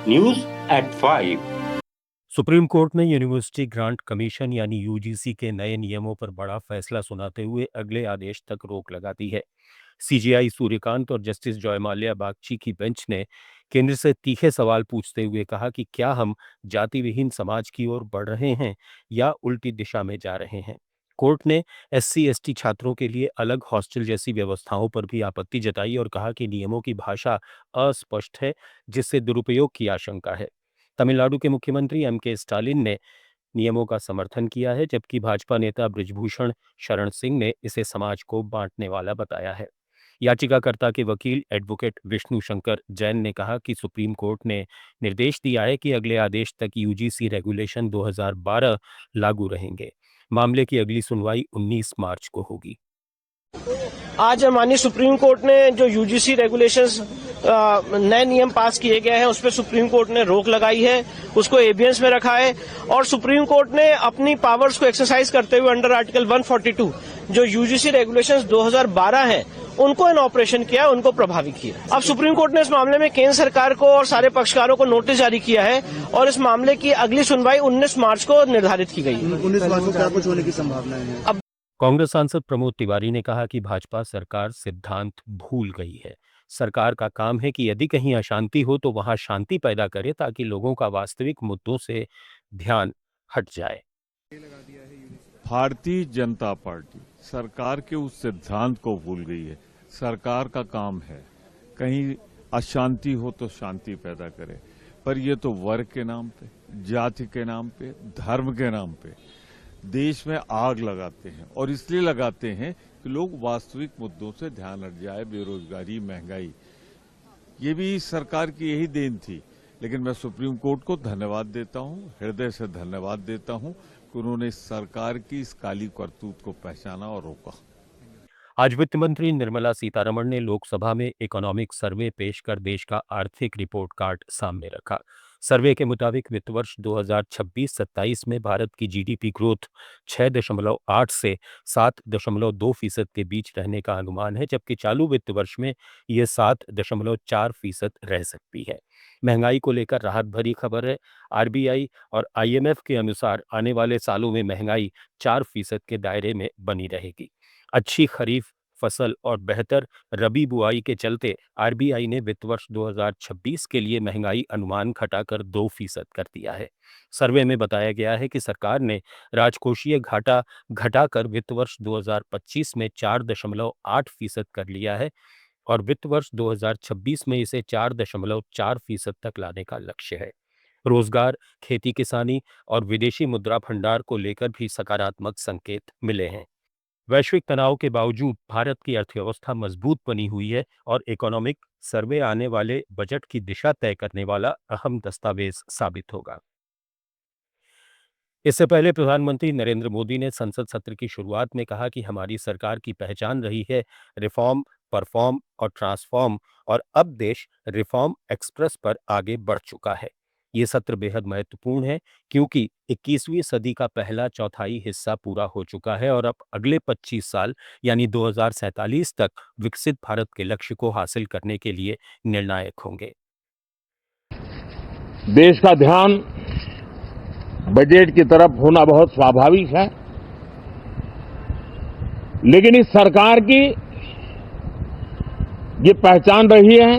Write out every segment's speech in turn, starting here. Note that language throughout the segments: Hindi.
News@5। सुप्रीम कोर्ट ने यूनिवर्सिटी ग्रांट कमीशन यानी यूजीसी के नए नियमों पर बड़ा फैसला सुनाते हुए अगले आदेश तक रोक लगा दी है। सीजेआई सूर्यकांत और जस्टिस जयमाल्या बागची की बेंच ने केंद्र से तीखे सवाल पूछते हुए कहा कि क्या हम जाति विहीन समाज की ओर बढ़ रहे हैं या उल्टी दिशा में जा रहे हैं। कोर्ट ने एससी एसटी छात्रों के लिए अलग हॉस्टल जैसी व्यवस्थाओं पर भी आपत्ति जताई और कहा कि नियमों की भाषा अस्पष्ट है, जिससे दुरुपयोग की आशंका है। तमिलनाडु के मुख्यमंत्री एमके स्टालिन ने नियमों का समर्थन किया है, जबकि भाजपा नेता बृजभूषण शरण सिंह ने इसे समाज को बांटने वाला बताया है। याचिकाकर्ता के वकील एडवोकेट विष्णु शंकर जैन ने कहा कि सुप्रीम कोर्ट ने निर्देश दिया है कि अगले आदेश तक यूजीसी रेगुलेशन 2012 लागू रहेंगे। मामले की अगली सुनवाई 19 मार्च को होगी। आज माननीय सुप्रीम कोर्ट ने जो यूजीसी रेगुलेशंस नए नियम पास किए गए हैं उस पर सुप्रीम कोर्ट ने रोक लगाई है, उसको एबियंस में रखा है और सुप्रीम कोर्ट ने अपनी पावर्स को एक्सरसाइज करते हुए अंडर आर्टिकल 142 जो यूजीसी रेगुलेशंस 2012 है उनको इन ऑपरेशन किया, उनको प्रभावी किया। अब सुप्रीम कोर्ट ने इस मामले में केंद्र सरकार को और सारे पक्षकारों को नोटिस जारी किया है और इस मामले की अगली सुनवाई 19 मार्च को निर्धारित की गई है। 19 मार्च को क्या कुछ होने की संभावना है? अब कांग्रेस सांसद प्रमोद तिवारी ने कहा कि भाजपा सरकार सिद्धांत भूल गई है। सरकार का काम है कि यदि कहीं अशांति हो तो वहां शांति पैदा करे ताकि लोगों का वास्तविक मुद्दों से ध्यान हट जाए। भारतीय जनता पार्टी सरकार के उस सिद्धांत को भूल गई है। सरकार का काम है कहीं अशांति हो तो शांति पैदा करे, पर ये तो वर्ग के नाम पे, जाति के नाम पे, धर्म के नाम पे देश में आग लगाते हैं और इसलिए लगाते हैं कि लोग वास्तविक मुद्दों से ध्यान हट जाए। बेरोजगारी, महंगाई, ये भी सरकार की यही देन थी। लेकिन मैं सुप्रीम कोर्ट को धन्यवाद देता हूं, हृदय से धन्यवाद देता हूं कि उन्होंने सरकार की इस काली करतूत को पहचाना और रोका। आज वित्त मंत्री निर्मला सीतारमण ने लोकसभा में इकोनॉमिक सर्वे पेश कर देश का आर्थिक रिपोर्ट कार्ड सामने रखा। सर्वे के मुताबिक वित्त वर्ष 2026-27 में भारत की जीडीपी ग्रोथ 6.8 से 7.2% के बीच रहने का अनुमान है, जबकि चालू वित्त वर्ष में यह 7.4% रह सकती है। महंगाई को लेकर राहत भरी खबर है। आरबीआई और आईएमएफ के अनुसार आने वाले सालों में महंगाई 4% के दायरे में बनी रहेगी। अच्छी खरीफ फसल और बेहतर रबी बुआई के चलते आरबीआई ने वित्त वर्ष 2026 के लिए महंगाई अनुमान घटाकर 2% कर दिया है। सर्वे में बताया गया है कि सरकार ने राजकोषीय घाटा घटाकर वित्त वर्ष 2025 में 4.8% कर लिया है और वित्त वर्ष 2026 में इसे 4.4% तक लाने का लक्ष्य है। रोजगार, खेती किसानी और विदेशी मुद्रा भंडार को लेकर भी सकारात्मक संकेत मिले हैं। वैश्विक तनाव के बावजूद भारत की अर्थव्यवस्था मजबूत बनी हुई है और इकोनॉमिक सर्वे आने वाले बजट की दिशा तय करने वाला अहम दस्तावेज साबित होगा। इससे पहले प्रधानमंत्री नरेंद्र मोदी ने संसद सत्र की शुरुआत में कहा कि हमारी सरकार की पहचान रही है रिफॉर्म, परफॉर्म और ट्रांसफॉर्म, और अब देश रिफॉर्म एक्सप्रेस पर आगे बढ़ चुका है। ये सत्र बेहद महत्वपूर्ण है क्योंकि 21वीं सदी का पहला चौथाई हिस्सा पूरा हो चुका है और अब अगले 25 साल यानी 2047 तक विकसित भारत के लक्ष्य को हासिल करने के लिए निर्णायक होंगे। देश का ध्यान बजट की तरफ होना बहुत स्वाभाविक है, लेकिन इस सरकार की ये पहचान रही है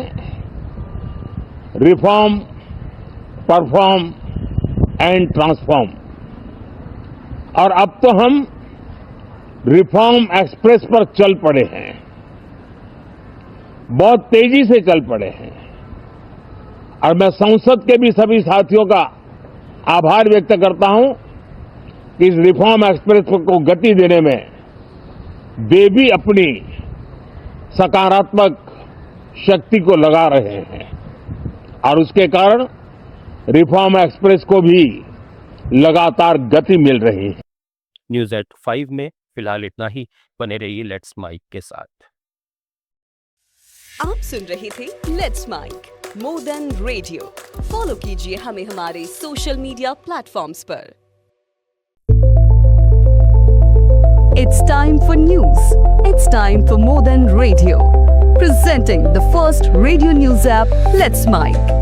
रिफॉर्म, परफॉर्म एंड ट्रांसफॉर्म, और अब तो हम रिफॉर्म एक्सप्रेस पर चल पड़े हैं, बहुत तेजी से चल पड़े हैं। और मैं संसद के भी सभी साथियों का आभार व्यक्त करता हूं कि इस रिफॉर्म एक्सप्रेस को गति देने में वे भी अपनी सकारात्मक शक्ति को लगा रहे हैं और उसके कारण रिफॉर्म एक्सप्रेस को भी लगातार गति मिल रही है। News@5 में फिलहाल इतना ही। बने रहिए लेट्स माइक के साथ। आप सुन रहे थे let's mike more than radio. Follow कीजिए हमें हमारे सोशल मीडिया प्लेटफॉर्म्स पर। It's time for news. It's time for more than radio. Presenting the first radio news app, Let's Mic.